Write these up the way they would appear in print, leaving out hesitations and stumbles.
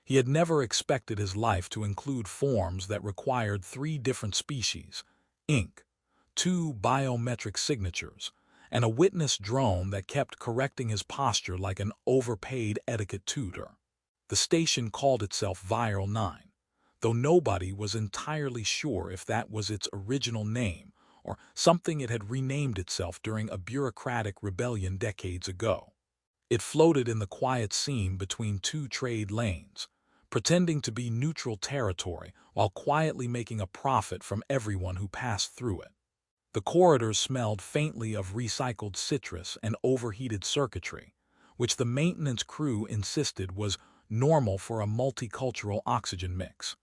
He had never expected his life to include forms that required 3 different species, ink, 2 biometric signatures, and a witness drone that kept correcting his posture like an overpaid etiquette tutor. The station called itself Viral 9, though nobody was entirely sure if that was its original name or something it had renamed itself during a bureaucratic rebellion decades ago. It floated in the quiet seam between 2 trade lanes, pretending to be neutral territory while quietly making a profit from everyone who passed through it. The corridors smelled faintly of recycled citrus and overheated circuitry, which the maintenance crew insisted was normal for a multicultural oxygen mix,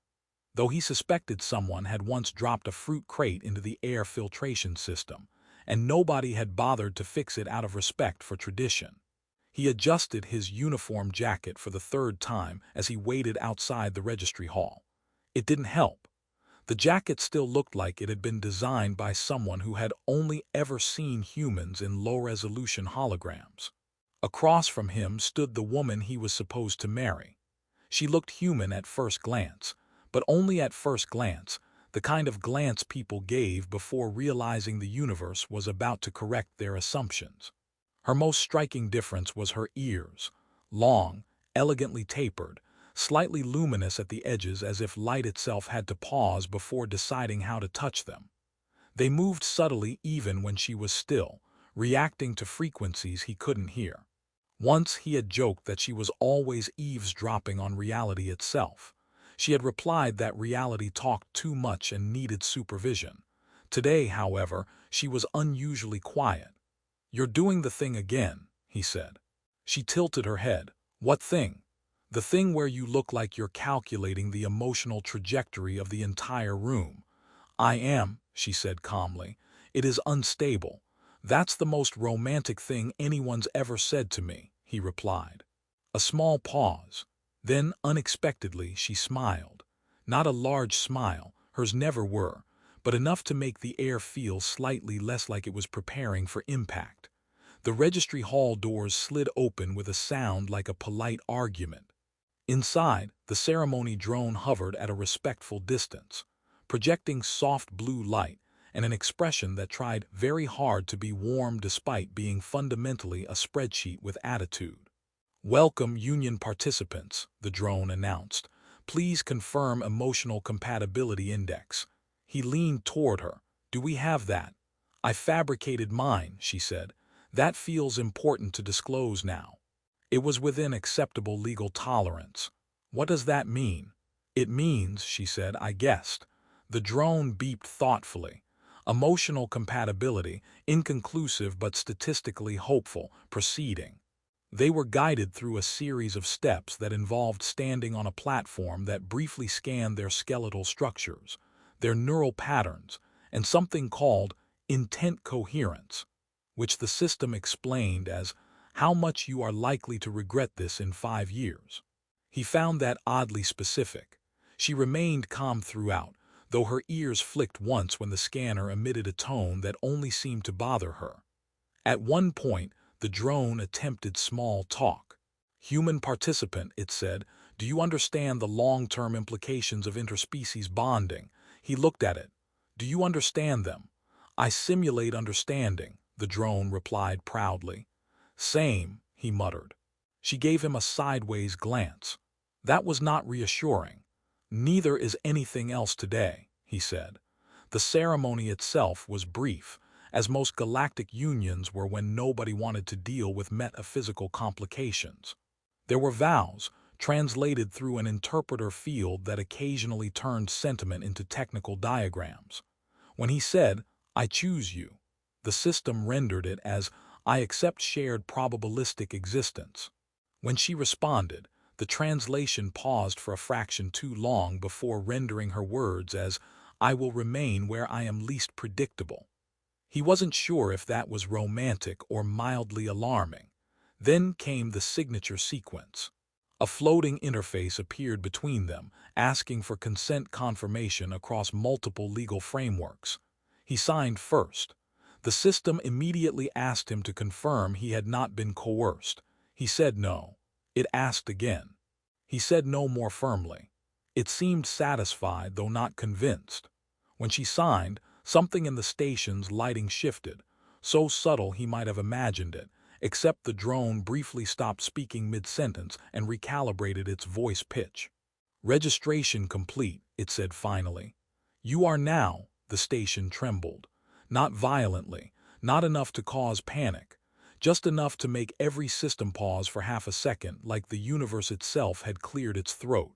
though he suspected someone had once dropped a fruit crate into the air filtration system, and nobody had bothered to fix it out of respect for tradition. He adjusted his uniform jacket for the 3rd time as he waited outside the registry hall. It didn't help. The jacket still looked like it had been designed by someone who had only ever seen humans in low-resolution holograms. Across from him stood the woman he was supposed to marry. She looked human at first glance, but only at first glance, the kind of glance people gave before realizing the universe was about to correct their assumptions. Her most striking difference was her ears, long, elegantly tapered, slightly luminous at the edges as if light itself had to pause before deciding how to touch them. They moved subtly even when she was still, reacting to frequencies he couldn't hear. Once he had joked that she was always eavesdropping on reality itself. She had replied that reality talked too much and needed supervision. Today, however, she was unusually quiet. "You're doing the thing again," he said. She tilted her head. "What thing?" "The thing where you look like you're calculating the emotional trajectory of the entire room." "I am," she said calmly. "It is unstable. That's the most romantic thing anyone's ever said to me," he replied. A small pause. Then, unexpectedly, she smiled. Not a large smile, hers never were, but enough to make the air feel slightly less like it was preparing for impact. The registry hall doors slid open with a sound like a polite argument. Inside, the ceremony drone hovered at a respectful distance, projecting soft blue light and an expression that tried very hard to be warm despite being fundamentally a spreadsheet with attitude. "Welcome, union participants," the drone announced. "Please confirm emotional compatibility index." He leaned toward her. "Do we have that?" "I fabricated mine," she said. "That feels important to disclose now." It was within acceptable legal tolerance. "What does that mean?" "It means," she said, "I guessed." The drone beeped thoughtfully. "Emotional compatibility, inconclusive but statistically hopeful, proceeding." They were guided through a series of steps that involved standing on a platform that briefly scanned their skeletal structures, their neural patterns, and something called intent coherence, which the system explained as how much you are likely to regret this in 5 years. He found that oddly specific. She remained calm throughout, though her ears flicked once when the scanner emitted a tone that only seemed to bother her. At one point, the drone attempted small talk. "Human participant," it said, "do you understand the long-term implications of interspecies bonding?" He looked at it. "Do you understand them?" "I simulate understanding," the drone replied proudly. "Same," he muttered. She gave him a sideways glance. That was not reassuring. "Neither is anything else today," he said. The ceremony itself was brief, as most galactic unions were when nobody wanted to deal with metaphysical complications. There were vows, translated through an interpreter field that occasionally turned sentiment into technical diagrams. When he said, "I choose you," the system rendered it as, "I accept shared probabilistic existence." When she responded, the translation paused for a fraction too long before rendering her words as, "I will remain where I am least predictable." He wasn't sure if that was romantic or mildly alarming. Then came the signature sequence. A floating interface appeared between them, asking for consent confirmation across multiple legal frameworks. He signed first. The system immediately asked him to confirm he had not been coerced. He said no. It asked again. He said no more firmly. It seemed satisfied, though not convinced. When she signed, something in the station's lighting shifted, so subtle he might have imagined it, except the drone briefly stopped speaking mid-sentence and recalibrated its voice pitch. "Registration complete," it said finally. "You are now," the station trembled. Not violently, not enough to cause panic, just enough to make every system pause for half a second, like the universe itself had cleared its throat.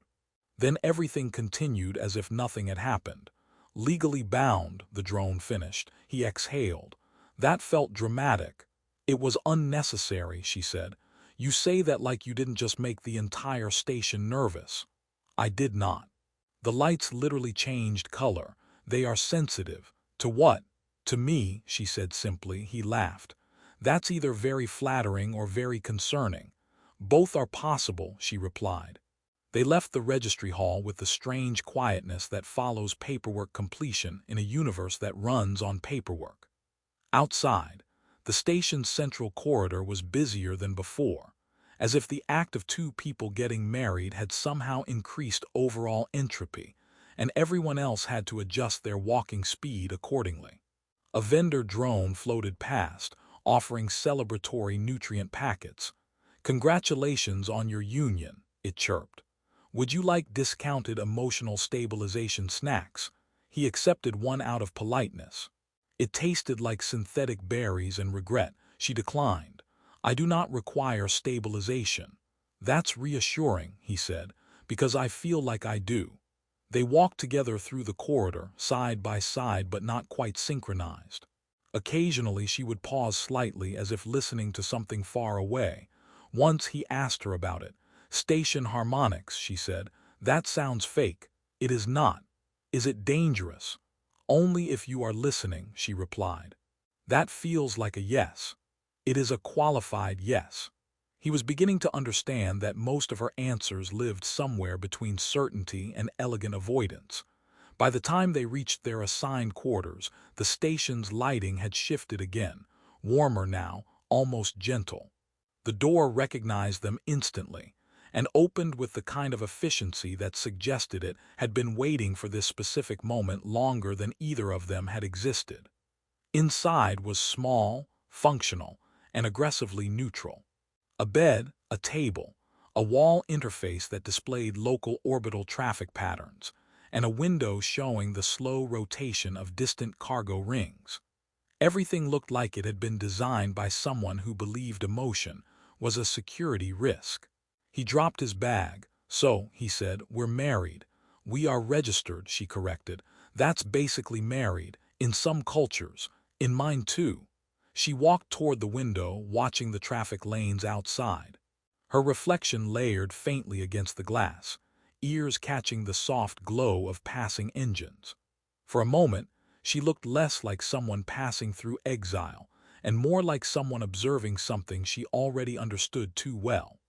Then everything continued as if nothing had happened. "Legally bound," the drone finished. He exhaled. "That felt dramatic." "It was unnecessary," she said. "You say that like you didn't just make the entire station nervous." "I did not." The lights literally changed color. "They are sensitive." "To what?" "To me," she said simply. He laughed. "That's either very flattering or very concerning." "Both are possible," she replied. They left the registry hall with the strange quietness that follows paperwork completion in a universe that runs on paperwork. Outside, the station's central corridor was busier than before, as if the act of two people getting married had somehow increased overall entropy, and everyone else had to adjust their walking speed accordingly. A vendor drone floated past, offering celebratory nutrient packets. "Congratulations on your union," it chirped. "Would you like discounted emotional stabilization snacks?" He accepted one out of politeness. It tasted like synthetic berries and regret. She declined. "I do not require stabilization." "That's reassuring," he said, "because I feel like I do." They walked together through the corridor, side by side but not quite synchronized. Occasionally she would pause slightly as if listening to something far away. Once he asked her about it. "Station harmonics," she said. "That sounds fake." "It is not." "Is it dangerous?" "Only if you are listening," she replied. "That feels like a yes." "It is a qualified yes." He was beginning to understand that most of her answers lived somewhere between certainty and elegant avoidance. By the time they reached their assigned quarters, the station's lighting had shifted again, warmer now, almost gentle. The door recognized them instantly, and opened with the kind of efficiency that suggested it had been waiting for this specific moment longer than either of them had existed. Inside was small, functional, and aggressively neutral. A bed, a table, a wall interface that displayed local orbital traffic patterns, and a window showing the slow rotation of distant cargo rings. Everything looked like it had been designed by someone who believed emotion was a security risk. He dropped his bag. "So," he said, "we're married." "We are registered," she corrected. "That's basically married, in some cultures. In mine too." She walked toward the window, watching the traffic lanes outside. Her reflection layered faintly against the glass, ears catching the soft glow of passing engines. For a moment, she looked less like someone passing through exile, and more like someone observing something she already understood too well.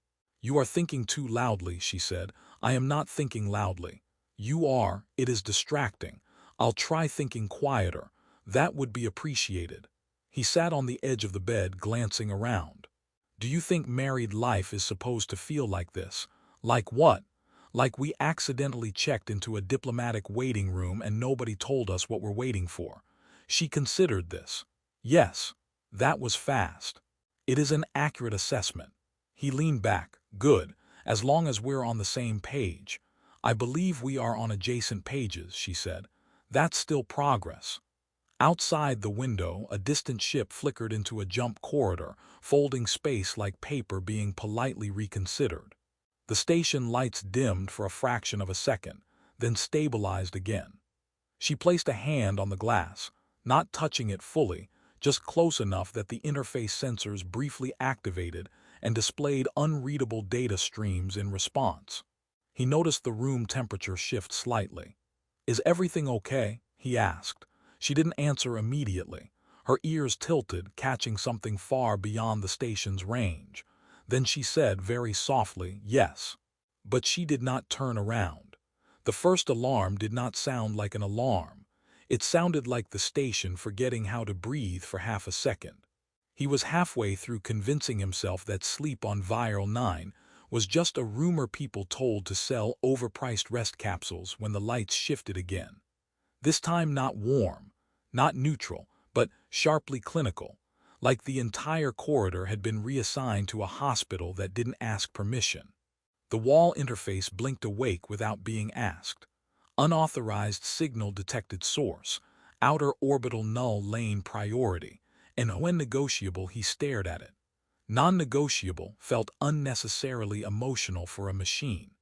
"You are thinking too loudly," she said. "I am not thinking loudly." "You are. It is distracting. I'll try thinking quieter. That would be appreciated." He sat on the edge of the bed, glancing around. "Do you think married life is supposed to feel like this?" "Like what?" "Like we accidentally checked into a diplomatic waiting room and nobody told us what we're waiting for." She considered this. "Yes, that was fast." "It is an accurate assessment." He leaned back. "Good, as long as we're on the same page." "I believe we are on adjacent pages," she said. "That's still progress." Outside the window, a distant ship flickered into a jump corridor, folding space like paper being politely reconsidered. The station lights dimmed for a fraction of a second, then stabilized again. She placed a hand on the glass, not touching it fully, just close enough that the interface sensors briefly activated and displayed unreadable data streams in response. He noticed the room temperature shift slightly. "Is everything okay?" he asked. She didn't answer immediately. Her ears tilted, catching something far beyond the station's range. Then she said very softly, "Yes." But she did not turn around. The first alarm did not sound like an alarm. It sounded like the station forgetting how to breathe for half a second. He was halfway through convincing himself that sleep on Viral 9 was just a rumor people told to sell overpriced rest capsules when the lights shifted again. This time not warm, not neutral, but sharply clinical, like the entire corridor had been reassigned to a hospital that didn't ask permission. The wall interface blinked awake without being asked. Unauthorized signal detected source, outer orbital null lane priority, and when negotiable he stared at it. Non-negotiable felt unnecessarily emotional for a machine.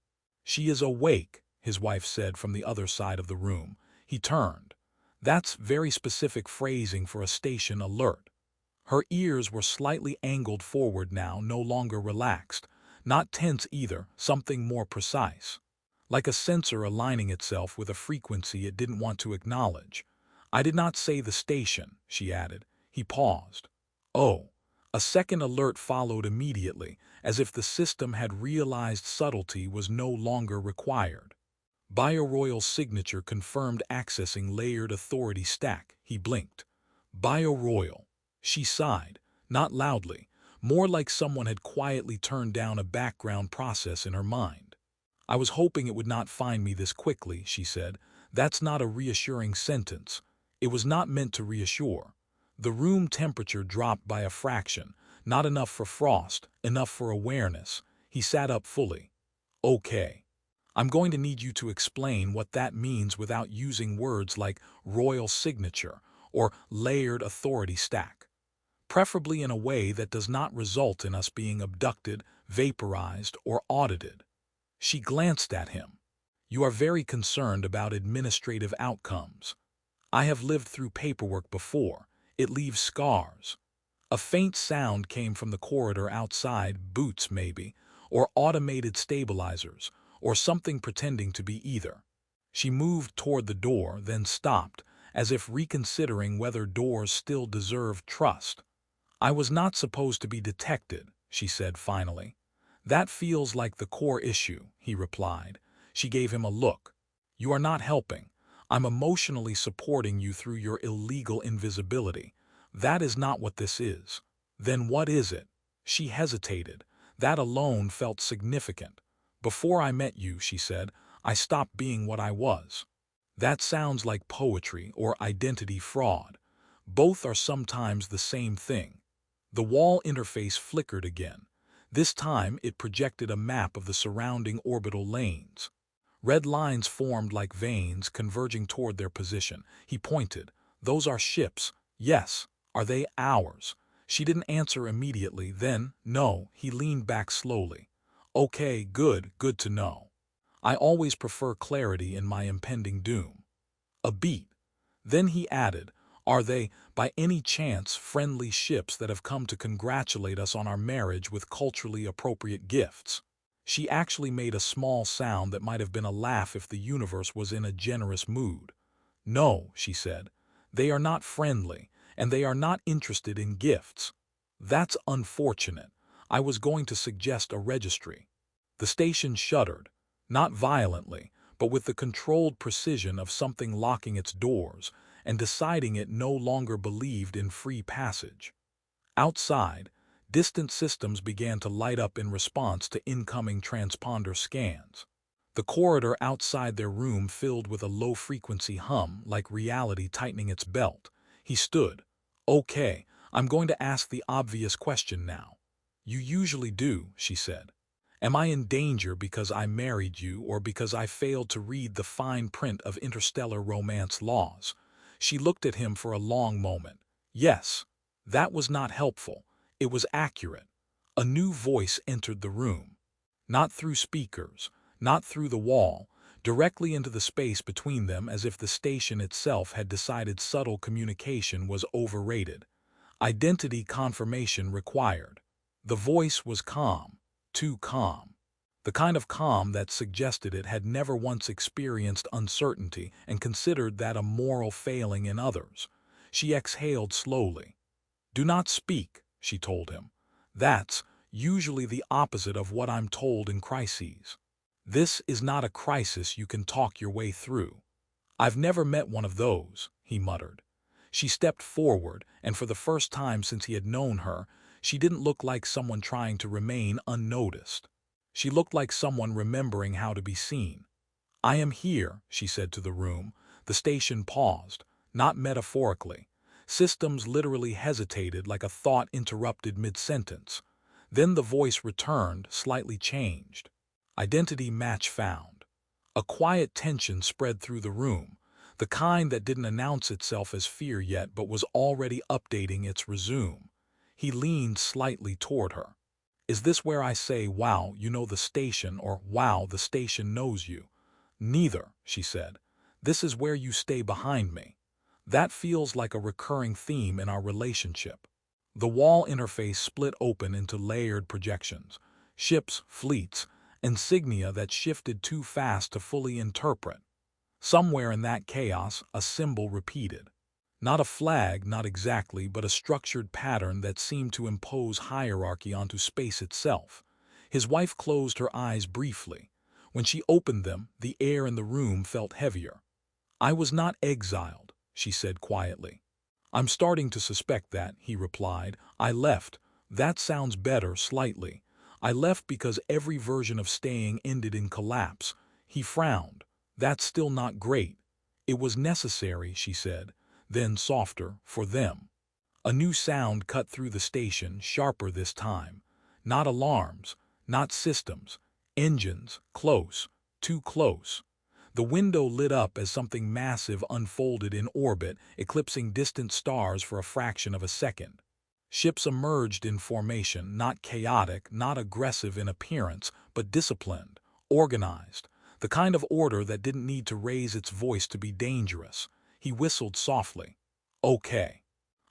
"She is awake," his wife said from the other side of the room. He turned. That's very specific phrasing for a station alert. Her ears were slightly angled forward now, no longer relaxed. Not tense either, something more precise. Like a sensor aligning itself with a frequency it didn't want to acknowledge. "I did not say the station," she added. He paused. "Oh." A second alert followed immediately, as if the system had realized subtlety was no longer required. BioRoyal's signature confirmed accessing layered authority stack. He blinked. BioRoyal. She sighed, not loudly, more like someone had quietly turned down a background process in her mind. "I was hoping it would not find me this quickly," she said. "That's not a reassuring sentence." It was not meant to reassure. The room temperature dropped by a fraction, not enough for frost, enough for awareness. He sat up fully. "Okay. I'm going to need you to explain what that means without using words like royal signature or layered authority stack. Preferably in a way that does not result in us being abducted, vaporized, or audited." She glanced at him. "You are very concerned about administrative outcomes. I have lived through paperwork before. It leaves scars." A faint sound came from the corridor outside, boots maybe, or automated stabilizers, or something pretending to be either. She moved toward the door, then stopped, as if reconsidering whether doors still deserved trust. "I was not supposed to be detected," she said finally. "That feels like the core issue," he replied. She gave him a look. "You are not helping. I'm emotionally supporting you through your illegal invisibility. That is not what this is." "Then what is it?" She hesitated. That alone felt significant. "Before I met you," she said, "I stopped being what I was." That sounds like poetry or identity fraud. Both are sometimes the same thing. The wall interface flickered again. This time it projected a map of the surrounding orbital lanes. Red lines formed like veins converging toward their position. He pointed. "Those are ships." "Yes." "Are they ours?" She didn't answer immediately. Then, "No." He leaned back slowly. "Okay, good to know. I always prefer clarity in my impending doom." A beat. Then he added, "Are they, by any chance, friendly ships that have come to congratulate us on our marriage with culturally appropriate gifts?" She actually made a small sound that might have been a laugh if the universe was in a generous mood. "No," she said. "They are not friendly, and they are not interested in gifts." "That's unfortunate. I was going to suggest a registry." The station shuddered, not violently, but with the controlled precision of something locking its doors and deciding it no longer believed in free passage. Outside, distant systems began to light up in response to incoming transponder scans. The corridor outside their room filled with a low-frequency hum, like reality tightening its belt. He stood. "Okay, I'm going to ask the obvious question now." "You usually do," she said. "Am I in danger because I married you or because I failed to read the fine print of interstellar romance laws?" She looked at him for a long moment. "Yes." That was not helpful. It was accurate. A new voice entered the room. Not through speakers, not through the wall, directly into the space between them, as if the station itself had decided subtle communication was overrated. Identity confirmation required. The voice was calm, too calm. The kind of calm that suggested it had never once experienced uncertainty and considered that a moral failing in others. She exhaled slowly. "Do not speak," she told him. "That's usually the opposite of what I'm told in crises. This is not a crisis you can talk your way through." "I've never met one of those," he muttered. She stepped forward, and for the first time since he had known her, she didn't look like someone trying to remain unnoticed. She looked like someone remembering how to be seen. "I am here," she said to the room. The station paused, not metaphorically. Systems literally hesitated like a thought interrupted mid-sentence. Then the voice returned, slightly changed. Identity match found. A quiet tension spread through the room, the kind that didn't announce itself as fear yet but was already updating its resume. He leaned slightly toward her. "Is this where I say, 'Wow, you know the station,' or 'Wow, the station knows you?'" "Neither," she said. "This is where you stay behind me." That feels like a recurring theme in our relationship. The wall interface split open into layered projections. Ships, fleets, insignia that shifted too fast to fully interpret. Somewhere in that chaos, a symbol repeated. Not a flag, not exactly, but a structured pattern that seemed to impose hierarchy onto space itself. His wife closed her eyes briefly. When she opened them, the air in the room felt heavier. "I was not exiled," she said quietly. "I'm starting to suspect that," he replied. "I left. That sounds better, slightly. I left because every version of staying ended in collapse." He frowned. "That's still not great." "It was necessary," she said. Then softer, "for them." A new sound cut through the station, sharper this time. Not alarms, not systems. Engines, close, too close. The window lit up as something massive unfolded in orbit, eclipsing distant stars for a fraction of a second. Ships emerged in formation, not chaotic, not aggressive in appearance, but disciplined, organized. The kind of order that didn't need to raise its voice to be dangerous. He whistled softly. "Okay.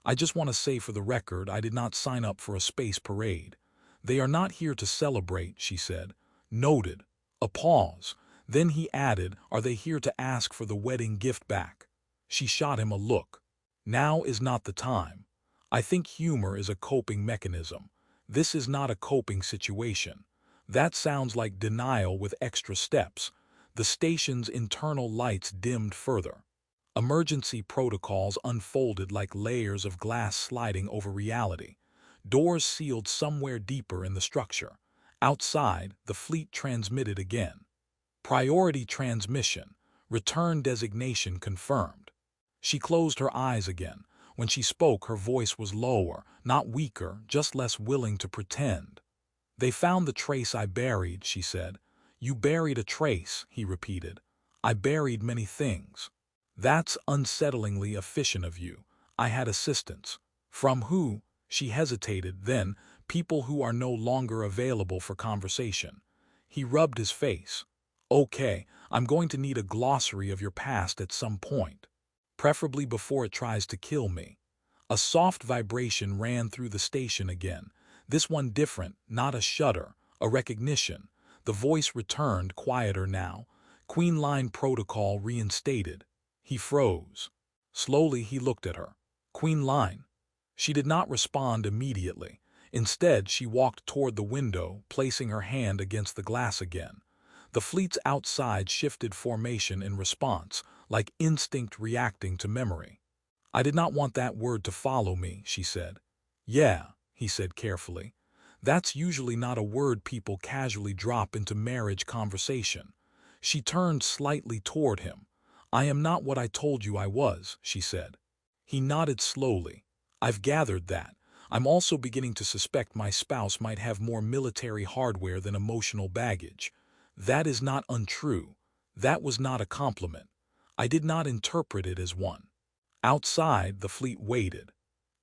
I just want to say for the record, I did not sign up for a space parade." "They are not here to celebrate," she said. Noted. A pause. Then he added, "Are they here to ask for the wedding gift back?" She shot him a look. "Now is not the time. I think humor is a coping mechanism. This is not a coping situation." That sounds like denial with extra steps. The station's internal lights dimmed further. Emergency protocols unfolded like layers of glass sliding over reality. Doors sealed somewhere deeper in the structure. Outside, the fleet transmitted again. "Priority transmission. Return designation confirmed." She closed her eyes again. When she spoke, her voice was lower, not weaker, just less willing to pretend. "They found the trace I buried," she said. "You buried a trace," he repeated. "I buried many things." "That's unsettlingly efficient of you. I had assistance." "From who?" She hesitated, then, "People who are no longer available for conversation." He rubbed his face. "Okay, I'm going to need a glossary of your past at some point. Preferably before it tries to kill me." A soft vibration ran through the station again. This one different, not a shudder, a recognition. The voice returned, quieter now. "Queen Line Protocol reinstated." He froze. Slowly he looked at her. "Queen Line." She did not respond immediately. Instead, she walked toward the window, placing her hand against the glass again. The fleets outside shifted formation in response, like instinct reacting to memory. "I did not want that word to follow me," she said. "Yeah," he said carefully. "That's usually not a word people casually drop into marriage conversation." She turned slightly toward him. "I am not what I told you I was," she said. He nodded slowly. "I've gathered that. I'm also beginning to suspect my spouse might have more military hardware than emotional baggage." "That is not untrue. That was not a compliment. I did not interpret it as one." Outside, the fleet waited.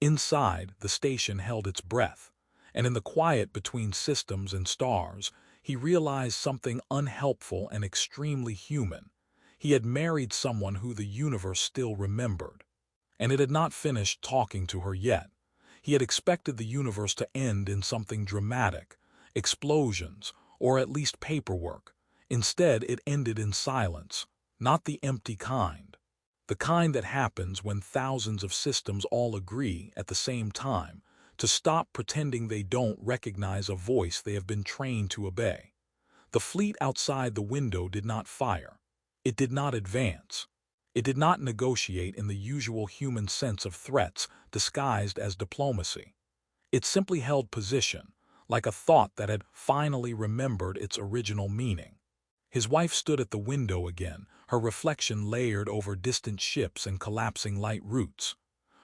Inside, the station held its breath. And in the quiet between systems and stars, he realized something unhelpful and extremely human. He had married someone who the universe still remembered. And it had not finished talking to her yet. He had expected the universe to end in something dramatic, explosions, or at least paperwork. Instead, it ended in silence, not the empty kind. The kind that happens when thousands of systems all agree at the same time to stop pretending they don't recognize a voice they have been trained to obey. The fleet outside the window did not fire. It did not advance. It did not negotiate in the usual human sense of threats disguised as diplomacy. It simply held position, like a thought that had finally remembered its original meaning. His wife stood at the window again, her reflection layered over distant ships and collapsing light routes.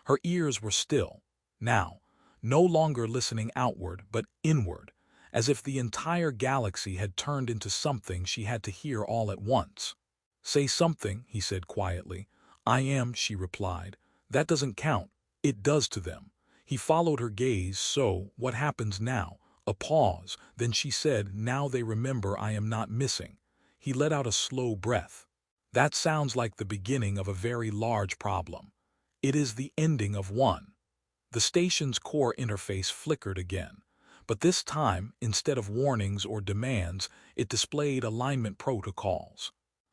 Her ears were still, now, no longer listening outward but inward, as if the entire galaxy had turned into something she had to hear all at once. "Say something," he said quietly. "I am," she replied. "That doesn't count. It does to them." He followed her gaze. "So, what happens now?" A pause, then she said, "Now they remember I am not missing." He let out a slow breath. "That sounds like the beginning of a very large problem. It is the ending of one." The station's core interface flickered again, but this time, instead of warnings or demands, it displayed alignment protocols.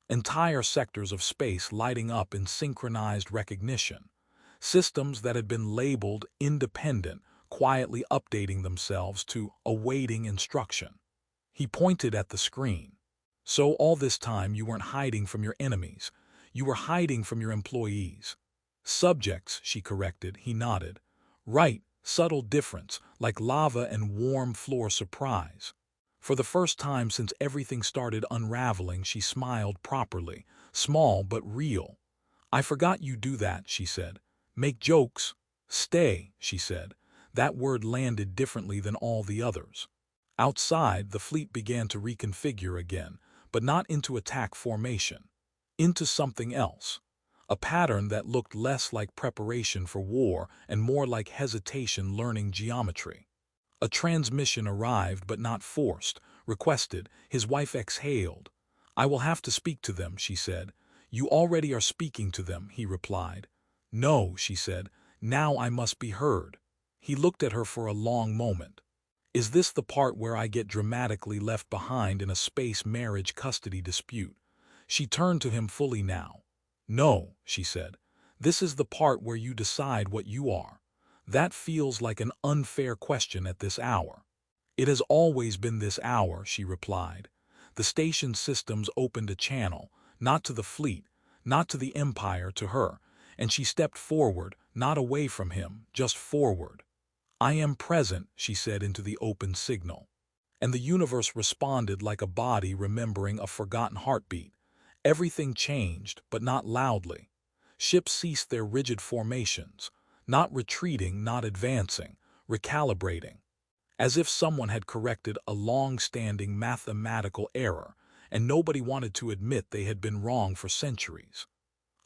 Entire sectors of space lighting up in synchronized recognition. Systems that had been labeled independent, quietly updating themselves to awaiting instruction. He pointed at the screen. "So all this time you weren't hiding from your enemies. You were hiding from your employees." "Subjects," she corrected. He nodded. "Right, subtle difference, like lava and warm floor surprise." For the first time since everything started unraveling, she smiled properly, small but real. "I forgot you do that," she said. "Make jokes." "Stay," she said. That word landed differently than all the others. Outside, the fleet began to reconfigure again, but not into attack formation. Into something else. A pattern that looked less like preparation for war and more like hesitation learning geometry. A transmission arrived, but not forced, requested. His wife exhaled. "I will have to speak to them," she said. "You already are speaking to them," he replied. "No," she said. "Now I must be heard." He looked at her for a long moment. "Is this the part where I get dramatically left behind in a space marriage custody dispute?" She turned to him fully now. "No," she said. "This is the part where you decide what you are." "That feels like an unfair question at this hour." "It has always been this hour," she replied. The station systems opened a channel, not to the fleet, not to the Empire, to her, and she stepped forward, not away from him, just forward. "I am present," she said into the open signal. And the universe responded like a body remembering a forgotten heartbeat. Everything changed, but not loudly. Ships ceased their rigid formations, not retreating, not advancing, recalibrating. As if someone had corrected a long-standing mathematical error, and nobody wanted to admit they had been wrong for centuries.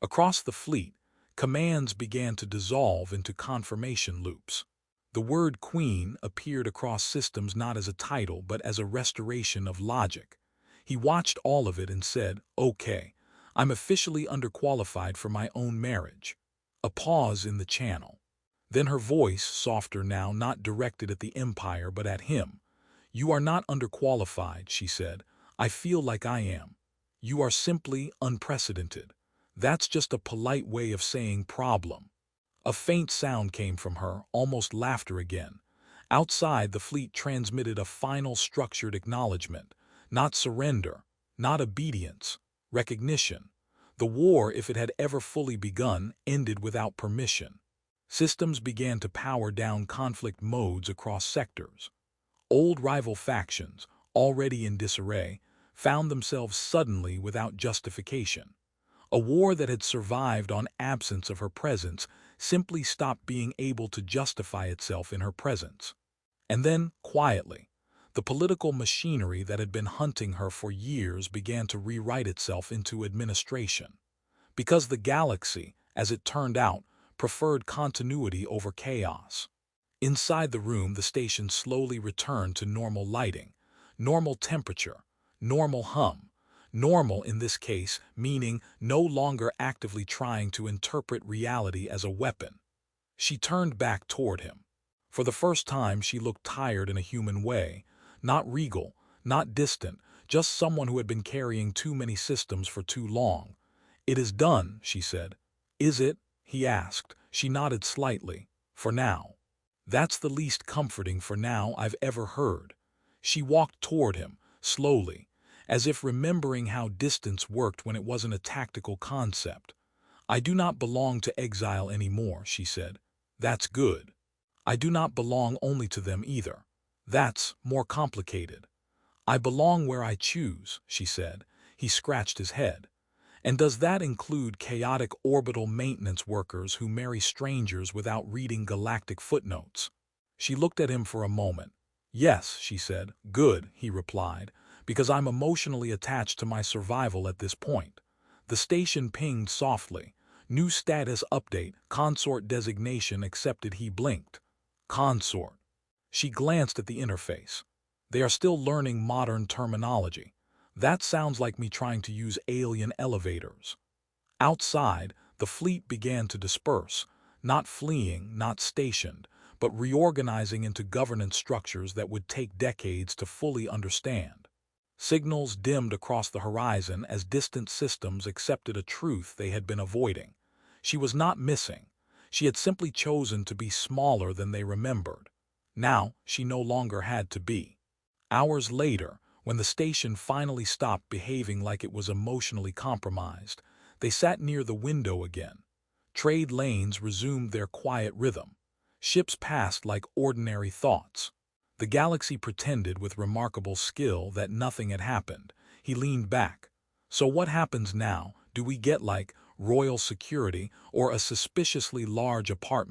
Across the fleet, commands began to dissolve into confirmation loops. The word Queen appeared across systems not as a title but as a restoration of logic. He watched all of it and said, "Okay, I'm officially underqualified for my own marriage." A pause in the channel. Then her voice, softer now, not directed at the Empire but at him. "You are not underqualified," she said. "I feel like I am. You are simply unprecedented. That's just a polite way of saying problem." A faint sound came from her, almost laughter again. Outside, the fleet transmitted a final structured acknowledgement. Not surrender, not obedience, recognition. The war, if it had ever fully begun, ended without permission. Systems began to power down conflict modes across sectors. Old rival factions, already in disarray, found themselves suddenly without justification. A war that had survived on absence of her presence simply stopped being able to justify itself in her presence. And then, quietly, the political machinery that had been hunting her for years began to rewrite itself into administration. Because the galaxy, as it turned out, preferred continuity over chaos. Inside the room, the station slowly returned to normal lighting, normal temperature, normal hum. Normal in this case, meaning no longer actively trying to interpret reality as a weapon. She turned back toward him. For the first time, she looked tired in a human way, not regal, not distant, just someone who had been carrying too many systems for too long. "It is done," she said. "Is it?" he asked. She nodded slightly. "For now." "That's the least comforting for now I've ever heard." She walked toward him, slowly, as if remembering how distance worked when it wasn't a tactical concept. "I do not belong to exile anymore," she said. "That's good. I do not belong only to them either. That's more complicated. I belong where I choose, she said. He scratched his head. And does that include chaotic orbital maintenance workers who marry strangers without reading galactic footnotes? She looked at him for a moment. Yes, she said. Good, he replied, because I'm emotionally attached to my survival at this point. The station pinged softly. New status update, consort designation accepted. He blinked. Consort. She glanced at the interface. They are still learning modern terminology. That sounds like me trying to use alien elevators. Outside, the fleet began to disperse, not fleeing, not stationed, but reorganizing into governance structures that would take decades to fully understand. Signals dimmed across the horizon as distant systems accepted a truth they had been avoiding. She was not missing. She had simply chosen to be smaller than they remembered. Now, she no longer had to be. Hours later, when the station finally stopped behaving like it was emotionally compromised, they sat near the window again. Trade lanes resumed their quiet rhythm. Ships passed like ordinary thoughts. The galaxy pretended with remarkable skill that nothing had happened. He leaned back. So what happens now? Do we get like royal security or a suspiciously large apartment?